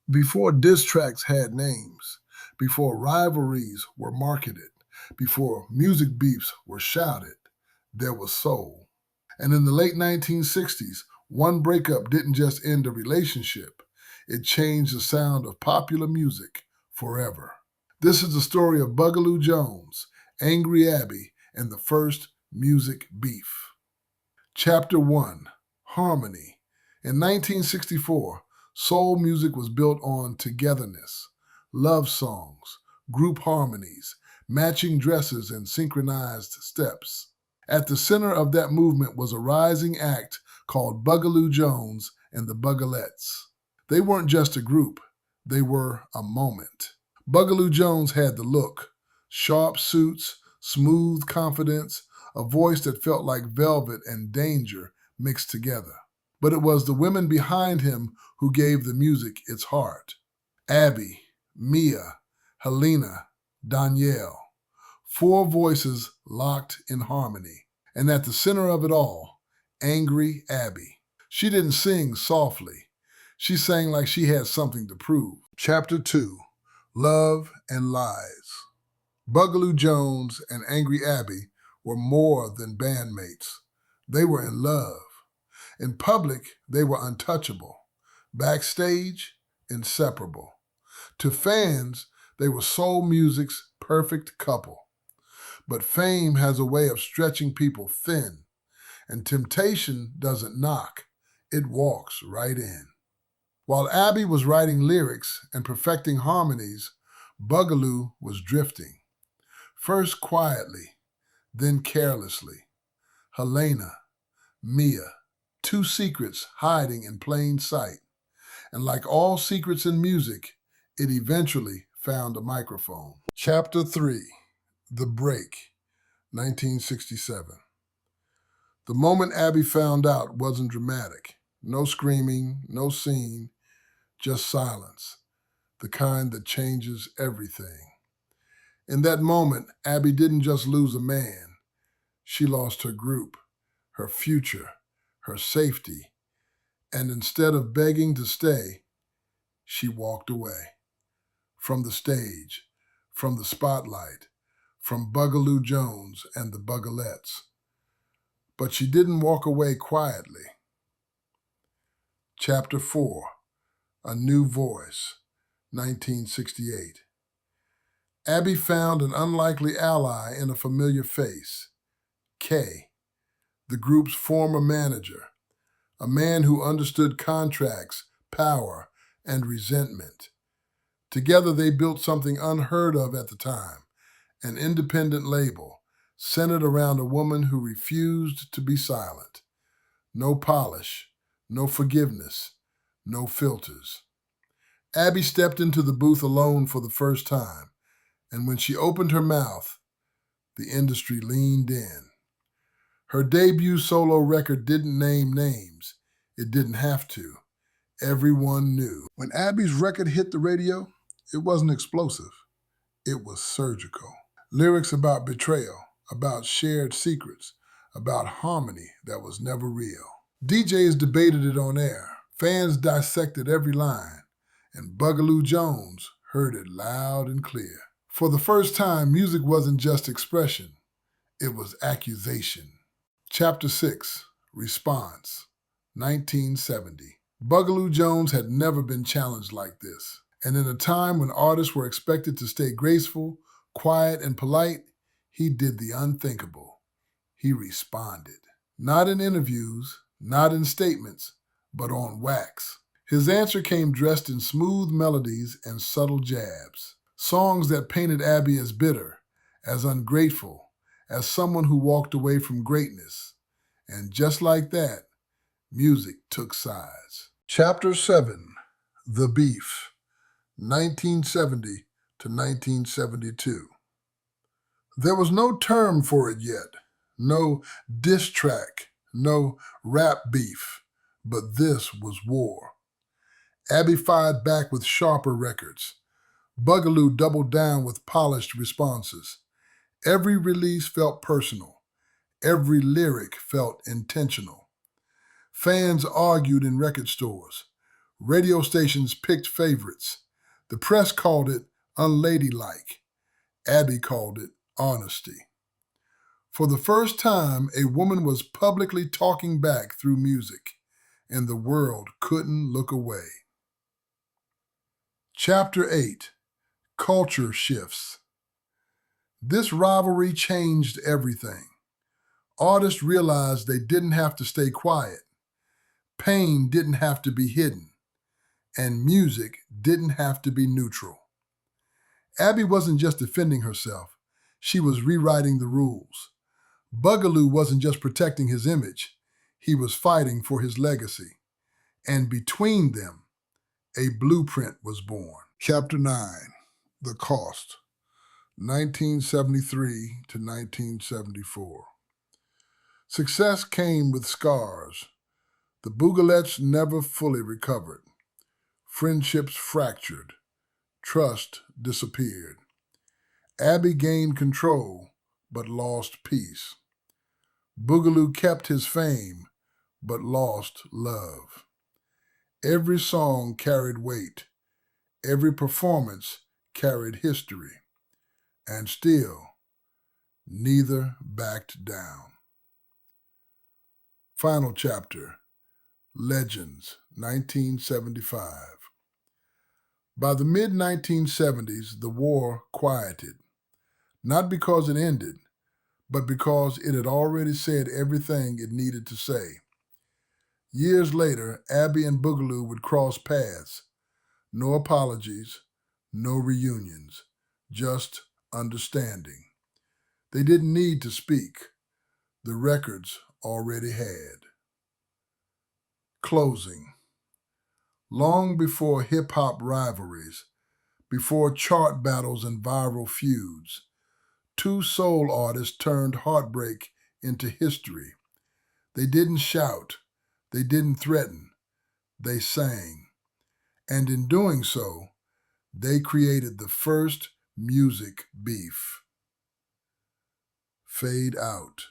Before diss tracks had names, before rivalries were marketed, before music beefs were shouted, there was soul. And in the late 1960s, one breakup didn't just end a relationship, it changed the sound of popular music forever. This is the story of Bugaloo Jones, Angry Abbey, and the first music beef. Chapter 1, Harmony. In 1964, soul music was built on togetherness, love songs, group harmonies, matching dresses, and synchronized steps. At the center of that movement was a rising act called Bugaloo Jones and the Bugalettes. They weren't just a group, they were a moment. Bugaloo Jones had the look, sharp suits, smooth confidence, a voice that felt like velvet and danger mixed together. But it was the women behind him who gave the music its heart. Abbey, Mia, Helena, Danielle. Four voices locked in harmony. And at the center of it all, Angry Abbey. She didn't sing softly. She sang like she had something to prove. Chapter 2, Love and Lies. Bugaloo Jones and Angry Abbey were more than bandmates. They were in love. In public, they were untouchable. Backstage, inseparable. To fans, they were soul music's perfect couple. But fame has a way of stretching people thin, and temptation doesn't knock, it walks right in. While Abbey was writing lyrics and perfecting harmonies, Bugaloo was drifting. First quietly, then carelessly. Helena, Mia, two secrets hiding in plain sight. And like all secrets in music, it eventually found a microphone. Chapter 3, The Break, 1967. The moment Abbey found out wasn't dramatic. No screaming, no scene, just silence, the kind that changes everything. In that moment, Abbey didn't just lose a man. She lost her group, her future, her safety, and instead of begging to stay, she walked away. From the stage, from the spotlight, from Bugaloo Jones and the Bugalettes. But she didn't walk away quietly. Chapter 4, A New Voice, 1968. Abbey found an unlikely ally in a familiar face, Kay, the group's former manager, a man who understood contracts, power, and resentment. Together they built something unheard of at the time, an independent label centered around a woman who refused to be silent. No polish, no forgiveness, no filters. Abbey stepped into the booth alone for the first time, and when she opened her mouth, the industry leaned in. Her debut solo record didn't name names. It didn't have to. Everyone knew. When Abbey's record hit the radio, it wasn't explosive. It was surgical. Lyrics about betrayal, about shared secrets, about harmony that was never real. DJs debated it on air. Fans dissected every line, and Bugaloo Jones heard it loud and clear. For the first time, music wasn't just expression, it was accusation. Chapter 6, Response, 1970. Bugaloo Jones had never been challenged like this. And in a time when artists were expected to stay graceful, quiet, and polite, he did the unthinkable. He responded. Not in interviews, not in statements, but on wax. His answer came dressed in smooth melodies and subtle jabs. Songs that painted Abbey as bitter, as ungrateful, as someone who walked away from greatness. And just like that, music took sides. Chapter 7, The Beef, 1970 to 1972. There was no term for it yet, no diss track, no rap beef, but this was war. Abbey fired back with sharper records. Bugaloo doubled down with polished responses. Every release felt personal. Every lyric felt intentional. Fans argued in record stores. Radio stations picked favorites. The press called it unladylike. Abbey called it honesty. For the first time, a woman was publicly talking back through music, and the world couldn't look away. Chapter 8: Culture Shifts. This rivalry changed everything. Artists realized they didn't have to stay quiet. Pain didn't have to be hidden. And music didn't have to be neutral. Abbey wasn't just defending herself. She was rewriting the rules. Bugaloo wasn't just protecting his image. He was fighting for his legacy. And between them, a blueprint was born. Chapter 9: The Cost, 1973 to 1974. Success came with scars. The Bugalettes never fully recovered. Friendships fractured. Trust disappeared. Abbey gained control, but lost peace. Bugaloo kept his fame, but lost love. Every song carried weight. Every performance carried history. And still, neither backed down. Final chapter: Legends, 1975. By the mid-1970s, the war quieted, not because it ended, but because it had already said everything it needed to say. Years later, Abbey and Bugaloo would cross paths. No apologies, no reunions, just understanding. They didn't need to speak. The records already had. Closing. Long before hip-hop rivalries, before chart battles and viral feuds, two soul artists turned heartbreak into history. They didn't shout, they didn't threaten, they sang. And in doing so, they created the first music beef. Fade out.